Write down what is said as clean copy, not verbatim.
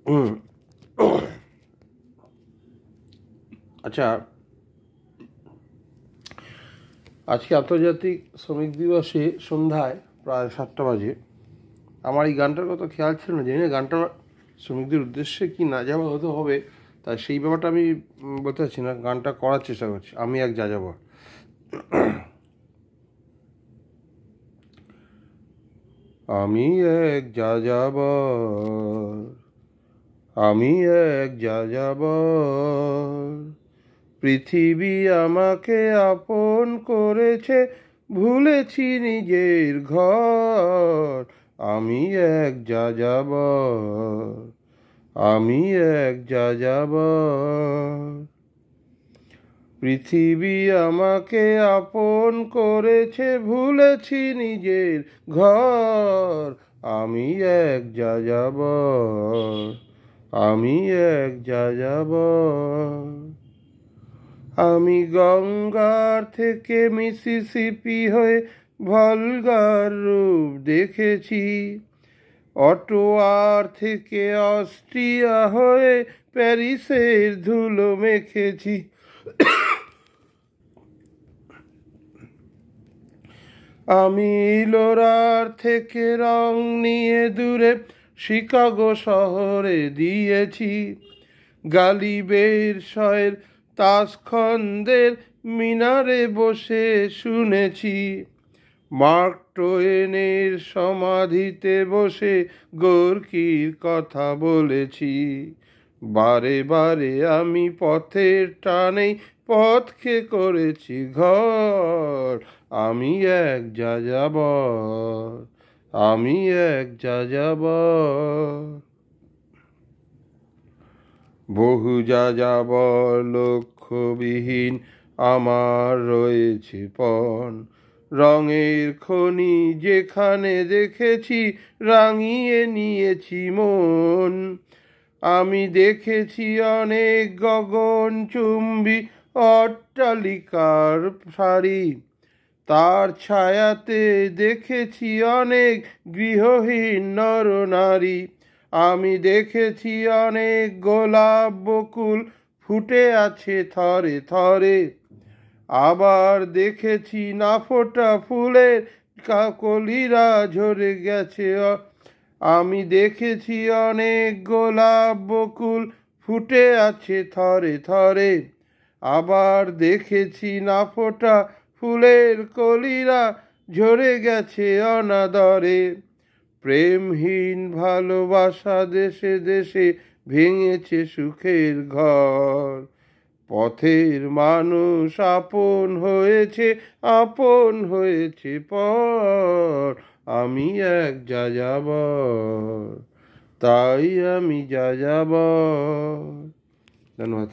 হুম। আচ্ছা, আজকে আন্তর্জাতিক শ্রমিক দিবসে সন্ধ্যায় প্রায় 7টা বাজে আমার এই গানটার কথা খেয়াল ছিল না, জানি না গানটা শ্রমিকদের উদ্দেশ্যে কি না যাওয়া হতে হবে, তাই সেই ব্যাপারটা আমি বলতে পারছি না। গানটা করার চেষ্টা করছি। আমি এক যাযাবর। আমি এক যাযাবর, আমি এক যাযাবর, পৃথিবী আমাকে আপন করেছে, ভুলেছি নিজের ঘর। আমি এক যাযাবর, আমি এক যাযাবর, পৃথিবী আমাকে আপন করেছে, ভুলেছি নিজের ঘর। আমি এক যাযাবর, আমি এক যাযাবর। আমি গঙ্গার থেকে মিসিসিপি হয়ে ভলগার রূপ দেখেছি, অটোয়ার থেকে অস্ট্রিয়া হয়ে প্যারিসের ধুলো মেখেছি। আমি লোরার থেকে রং নিয়ে দূরে শিকাগো শহরে দিয়েছি, গালিবের শয়ের তাসখন্দের মিনারে বসে শুনেছি, মার্ক টোয়েনের সমাধিতে বসে গোর্কির কথা বলেছি। বারে বারে আমি পথের টানেই পথকে করেছি ঘর। আমি এক যাযাবর, আমি এক যাযাবর, বহু যাযাবর লক্ষ্যবিহীন আমার রয়েছে পণ, রঙের খনি যেখানে দেখেছি রাঙিয়ে নিয়েছি মন। আমি দেখেছি অনেক গগনচুম্বী অট্টালিকার সারি, তার ছায়াতে দেখেছি অনেক গৃহহীন নরনারী। আমি দেখেছি অনেক গোলাপ বকুল ফুটে আছে থরে থরে, আবার দেখেছি না ফোটা ফুলের কলিরা ঝরে গেছে। আমি দেখেছি অনেক গোলাপ বকুল ফুটে আছে থরে থরে, আবার দেখেছি না ফোটা ফুলের কলিরা ঝরে গেছে অনাদরে। প্রেমহীন ভালোবাসা দেশে দেশে ভেঙেছে সুখের ঘর, পথের মানুষ আপন হয়েছে, আপন হয়েছে পর। আমি এক যাযাবর, তাই আমি যাযাবর। ধন্যবাদ।